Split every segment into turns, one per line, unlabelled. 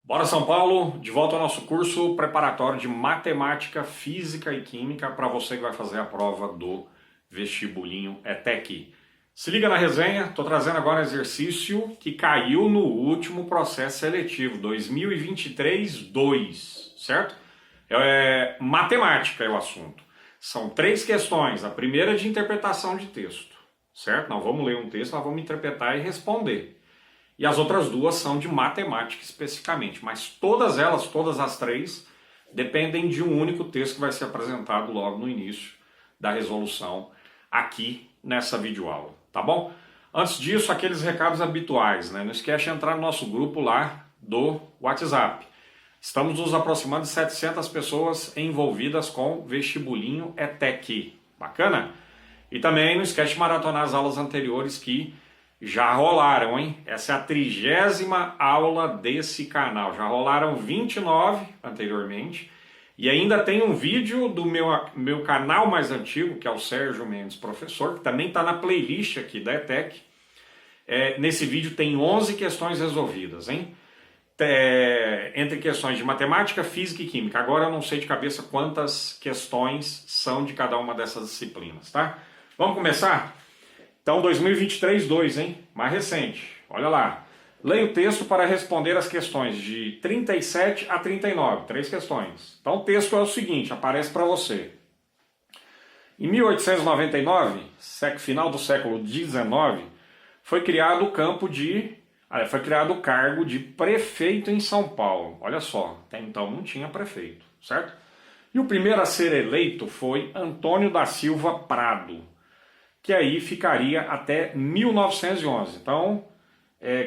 Bora São Paulo, de volta ao nosso curso preparatório de Matemática, Física e Química para você que vai fazer a prova do vestibulinho ETEC. Se liga na resenha, estou trazendo agora um exercício que caiu no último processo seletivo, 2023-2, certo? Matemática é o assunto. São 3 questões, a primeira é de interpretação de texto, certo? Nós vamos ler um texto, nós vamos interpretar e responder. E as outras 2 são de matemática especificamente, mas todas elas, todas as 3, dependem de um único texto que vai ser apresentado logo no início da resolução aqui nessa videoaula, tá bom? Antes disso, aqueles recados habituais, né? Não esquece de entrar no nosso grupo lá do WhatsApp. Estamos nos aproximando de 700 pessoas envolvidas com vestibulinho ETEC, bacana? E também não esquece de maratonar as aulas anteriores que já rolaram, hein? Essa é a 30ª aula desse canal. Já rolaram 29 anteriormente. E ainda tem um vídeo do meu canal mais antigo, que é o Sérgio Mendes Professor, que também está na playlist aqui da ETEC. Nesse vídeo tem 11 questões resolvidas, hein? Entre questões de matemática, física e química. Agora eu não sei de cabeça quantas questões são de cada uma dessas disciplinas, tá? Vamos começar? Então, 2023-2, hein? Mais recente. Olha lá. Leia o texto para responder as questões de 37 a 39. 3 questões. Então, o texto é o seguinte, aparece para você. Em 1899, final do século XIX, foi criado o cargo de prefeito em São Paulo. Olha só, até então não tinha prefeito, certo? E o primeiro a ser eleito foi Antônio da Silva Prado, que aí ficaria até 1911. Então,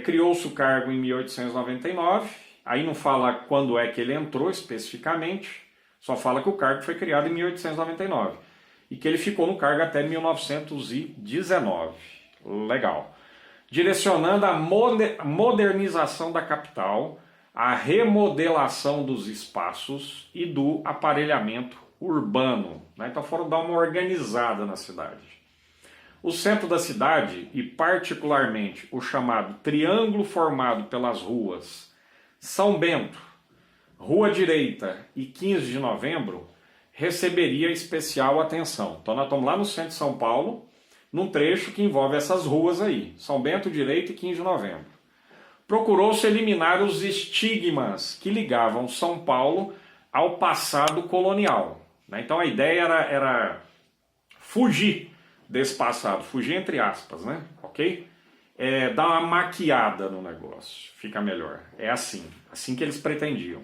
criou-se o cargo em 1899, aí não fala quando é que ele entrou especificamente, só fala que o cargo foi criado em 1899 e que ele ficou no cargo até 1919. Legal. Direcionando a modernização da capital, a remodelação dos espaços e do aparelhamento urbano, né? Então foram dar uma organizada na cidade. O centro da cidade, e particularmente o chamado triângulo formado pelas ruas São Bento, Rua Direita e 15 de Novembro, receberia especial atenção. Então nós estamos lá no centro de São Paulo, num trecho que envolve essas ruas aí, São Bento, Direita e 15 de Novembro. Procurou-se eliminar os estigmas que ligavam São Paulo ao passado colonial, né? Então a ideia era fugir desse passado, fugir entre aspas, né? Ok? Dar uma maquiada no negócio, fica melhor. É assim que eles pretendiam.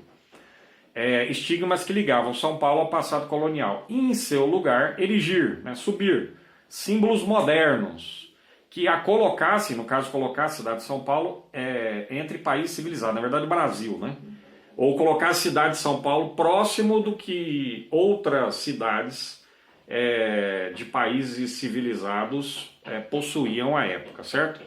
Estigmas que ligavam São Paulo ao passado colonial. E em seu lugar, erigir, né? Subir símbolos modernos que a colocasse, no caso colocar a cidade de São Paulo entre países civilizados, na verdade o Brasil, né? Ou colocar a cidade de São Paulo próximo do que outras cidades de países civilizados possuíam à época, certo?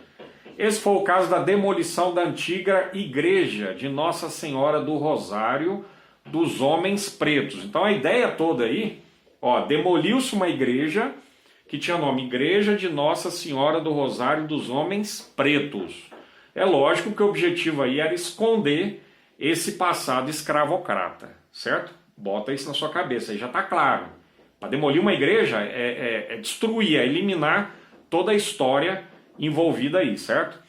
Esse foi o caso da demolição da antiga igreja de Nossa Senhora do Rosário dos Homens Pretos. Então a ideia toda aí, demoliu-se uma igreja que tinha o nome Igreja de Nossa Senhora do Rosário dos Homens Pretos. É lógico que o objetivo aí era esconder esse passado escravocrata, certo? Bota isso na sua cabeça, aí já está claro. Para demolir uma igreja é destruir, é eliminar toda a história envolvida aí, certo?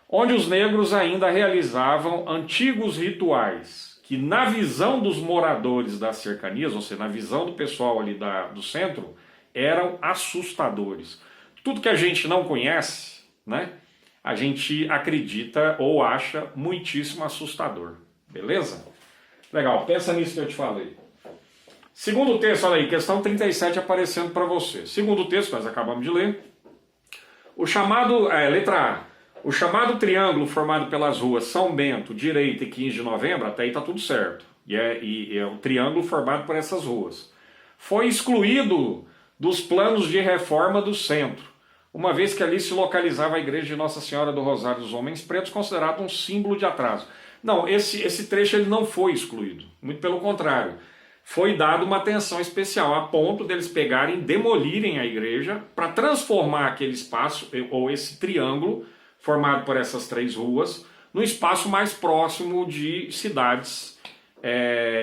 Onde os negros ainda realizavam antigos rituais que, na visão dos moradores das cercanias, ou seja, na visão do pessoal ali do centro, eram assustadores. Tudo que a gente não conhece, né, a gente acredita ou acha muitíssimo assustador. Beleza? Legal, pensa nisso que eu te falei. Segundo texto, olha aí, questão 37 aparecendo para você. Segundo texto, nós acabamos de ler. O chamado, letra A, o chamado triângulo formado pelas ruas São Bento, Direita e 15 de Novembro, até aí está tudo certo. E é o triângulo formado por essas ruas. Foi excluído dos planos de reforma do centro, uma vez que ali se localizava a igreja de Nossa Senhora do Rosário dos Homens Pretos, considerado um símbolo de atraso. Não, esse trecho ele não foi excluído, muito pelo contrário. Foi dada uma atenção especial, a ponto deles pegarem, demolirem a igreja para transformar aquele espaço, ou esse triângulo, formado por essas 3 ruas, no espaço mais próximo de cidades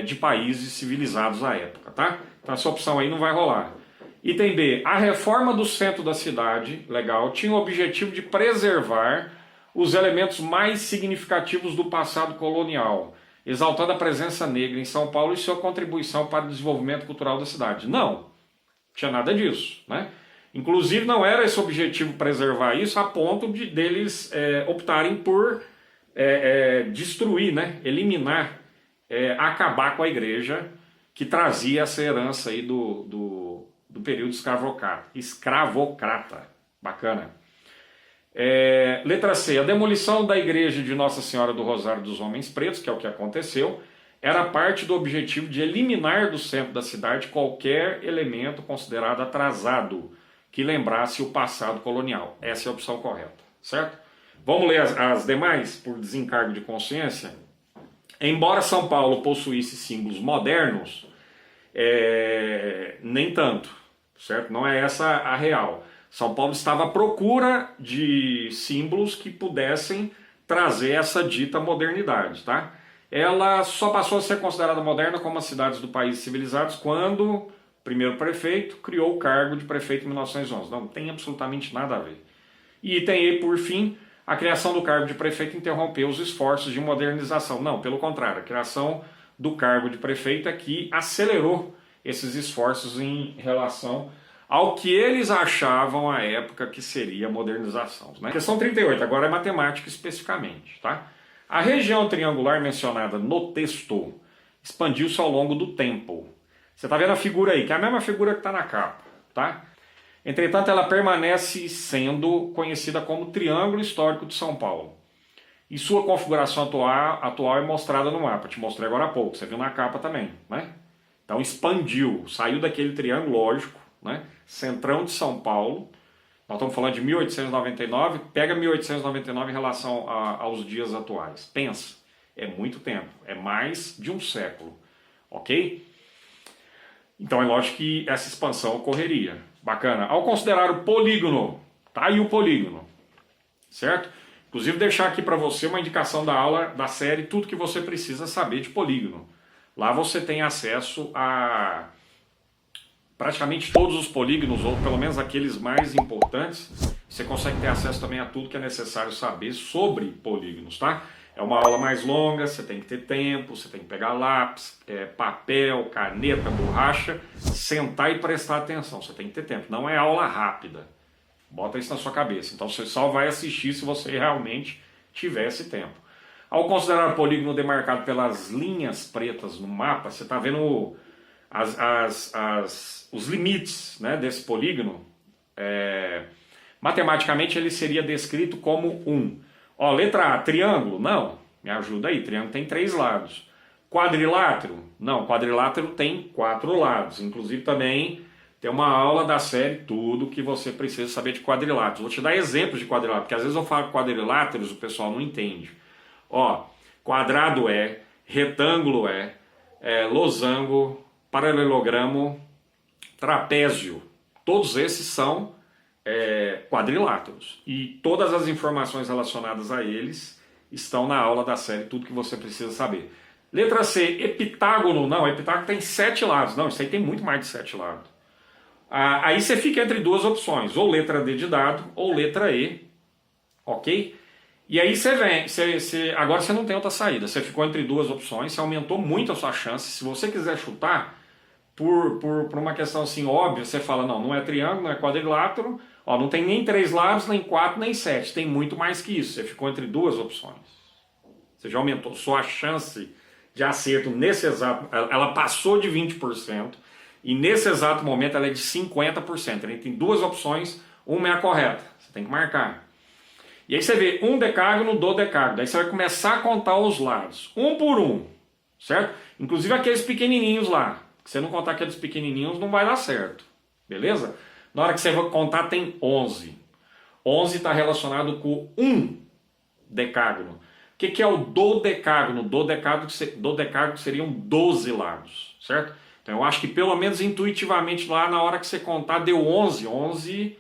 de países civilizados à época, tá? Então essa opção aí não vai rolar. Item B, a reforma do centro da cidade, legal, tinha o objetivo de preservar os elementos mais significativos do passado colonial, exaltando a presença negra em São Paulo e sua contribuição para o desenvolvimento cultural da cidade. Não tinha nada disso, né? Inclusive não era esse objetivo preservar isso a ponto deles optarem por destruir, né? Eliminar, acabar com a igreja que trazia essa herança aí do período escravocrata. Bacana. Letra C. A demolição da igreja de Nossa Senhora do Rosário dos Homens Pretos, que é o que aconteceu, era parte do objetivo de eliminar do centro da cidade qualquer elemento considerado atrasado que lembrasse o passado colonial. Essa é a opção correta, certo? Vamos ler as demais, por desencargo de consciência? Embora São Paulo possuísse símbolos modernos, nem tanto, certo? Não é essa a real. São Paulo estava à procura de símbolos que pudessem trazer essa dita modernidade, tá? Ela só passou a ser considerada moderna como as cidades do país civilizados quando o primeiro prefeito criou o cargo de prefeito em 1911. Não tem absolutamente nada a ver. E item E, por fim, a criação do cargo de prefeito interrompeu os esforços de modernização. Não, pelo contrário, a criação do cargo de prefeito é que acelerou esses esforços em relação ao que eles achavam à época que seria a modernização, né? Questão 38, agora é matemática especificamente, tá? A região triangular mencionada no texto expandiu-se ao longo do tempo. Você está vendo a figura aí, que é a mesma figura que está na capa, tá? Entretanto, ela permanece sendo conhecida como Triângulo Histórico de São Paulo. E sua configuração atual é mostrada no mapa. Te mostrei agora há pouco, você viu na capa também, né? Então expandiu, saiu daquele triângulo lógico, né? Centrão de São Paulo. Nós estamos falando de 1899, pega 1899 em relação aos dias atuais. Pensa, é muito tempo, é mais de um século, ok? Então é lógico que essa expansão ocorreria. Bacana. Ao considerar o polígono, tá aí o polígono, certo? Inclusive deixar aqui para você uma indicação da aula da série Tudo que você precisa saber de polígono. Lá você tem acesso a praticamente todos os polígonos, ou pelo menos aqueles mais importantes. Você consegue ter acesso também a tudo que é necessário saber sobre polígonos, tá? É uma aula mais longa, você tem que ter tempo, você tem que pegar lápis, papel, caneta, borracha, sentar e prestar atenção. Você tem que ter tempo, não é aula rápida. Bota isso na sua cabeça. Então você só vai assistir se você realmente tiver esse tempo. Ao considerar o polígono demarcado pelas linhas pretas no mapa, você está vendo os limites, né, desse polígono. Matematicamente ele seria descrito como Ó, letra A, triângulo? Não, me ajuda aí, triângulo tem 3 lados. Quadrilátero? Não, quadrilátero tem 4 lados. Inclusive também tem uma aula da série Tudo que você precisa saber de quadriláteros. Vou te dar exemplos de quadrilátero, porque às vezes eu falo quadriláteros, o pessoal não entende. Ó, quadrado retângulo losango, paralelogramo, trapézio. Todos esses são quadriláteros. E todas as informações relacionadas a eles estão na aula da série Tudo que você precisa saber. Letra C, heptágono. Não, heptágono tem 7 lados. Não, isso aí tem muito mais de 7 lados. Aí você fica entre duas opções, ou letra D de dado, ou letra E, ok? E aí agora você não tem outra saída, você ficou entre duas opções, você aumentou muito a sua chance. Se você quiser chutar, por uma questão assim óbvia, você fala, não é triângulo, não é quadrilátero, ó, não tem nem 3 lados, nem 4, nem 7, tem muito mais que isso, você ficou entre duas opções. Você já aumentou sua chance de acerto nesse exato, ela passou de 20%, e nesse exato momento ela é de 50%. Ele tem duas opções, uma é a correta, você tem que marcar. E aí você vê um decágono do decágono, aí você vai começar a contar os lados, um por um, certo? Inclusive aqueles pequenininhos lá, se você não contar aqueles pequenininhos não vai dar certo, beleza? Na hora que você vai contar tem 11. 11 está relacionado com um decágono. O que é o dodecágono? Dodecágono seriam 12 lados, certo? Então eu acho que pelo menos intuitivamente lá na hora que você contar deu 11. 11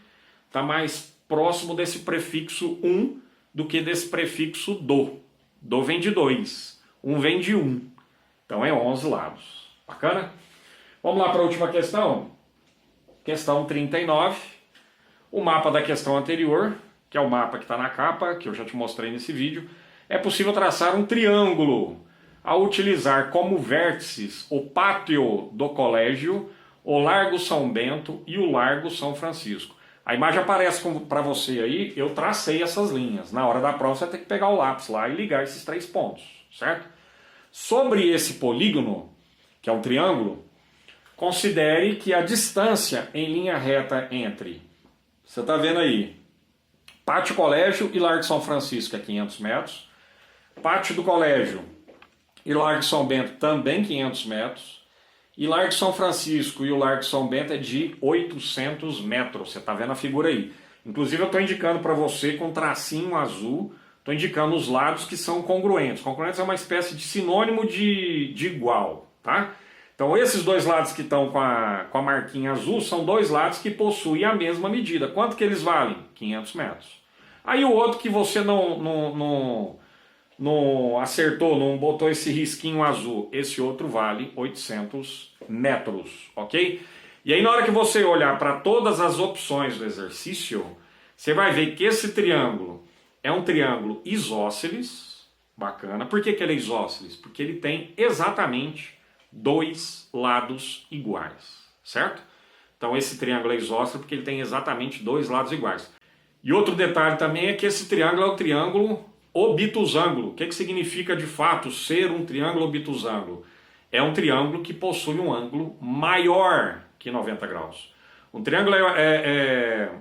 está mais próximo desse prefixo do que desse prefixo do. Do vem de 2. Um vem de 1. Então é 11 lados. Bacana? Vamos lá para a última questão. Questão 39. O mapa da questão anterior, que é o mapa que está na capa, que eu já te mostrei nesse vídeo. É possível traçar um triângulo ao utilizar como vértices o pátio do colégio, o Largo São Bento e o Largo São Francisco. A imagem aparece para você aí, eu tracei essas linhas. Na hora da prova você vai ter que pegar o lápis lá e ligar esses 3 pontos, certo? Sobre esse polígono, que é um triângulo, considere que a distância em linha reta entre, você está vendo aí, Pátio Colégio e Largo São Francisco é 500 metros, Pátio do Colégio e Largo São Bento também 500 metros, e Largo São Francisco e o Largo São Bento é de 800 metros, você está vendo a figura aí. Inclusive eu estou indicando para você com tracinho azul, estou indicando os lados que são congruentes. Congruentes é uma espécie de sinônimo de igual, tá? Então esses 2 lados que estão com a marquinha azul são 2 lados que possuem a mesma medida. Quanto que eles valem? 500 metros. Aí o outro que você não acertou, não botou esse risquinho azul, esse outro vale 800 metros, ok? E aí na hora que você olhar para todas as opções do exercício, você vai ver que esse triângulo é um triângulo isósceles, bacana. Por que ele é isósceles? Porque ele tem exatamente 2 lados iguais, certo? Então esse triângulo é isósceles porque ele tem exatamente 2 lados iguais. E outro detalhe também é que esse triângulo é o triângulo obtusângulo. O que significa de fato ser um triângulo obtusângulo? É um triângulo que possui um ângulo maior que 90 graus. Um triângulo é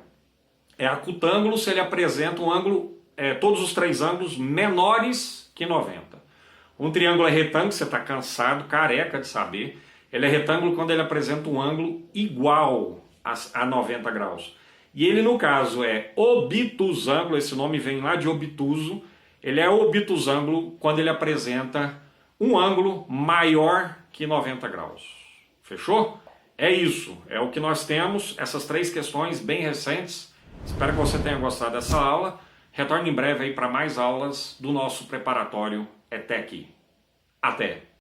acutângulo se ele apresenta um ângulo, todos os 3 ângulos menores que 90. Um triângulo é retângulo, você está cansado, careca de saber. Ele é retângulo quando ele apresenta um ângulo igual a 90 graus. E ele, no caso, é obtusângulo, esse nome vem lá de obtuso. Ele é obtusângulo quando ele apresenta um ângulo maior que 90 graus. Fechou? É isso, é o que nós temos, essas 3 questões bem recentes. Espero que você tenha gostado dessa aula. Retorne em breve aí para mais aulas do nosso preparatório ETEC. Até!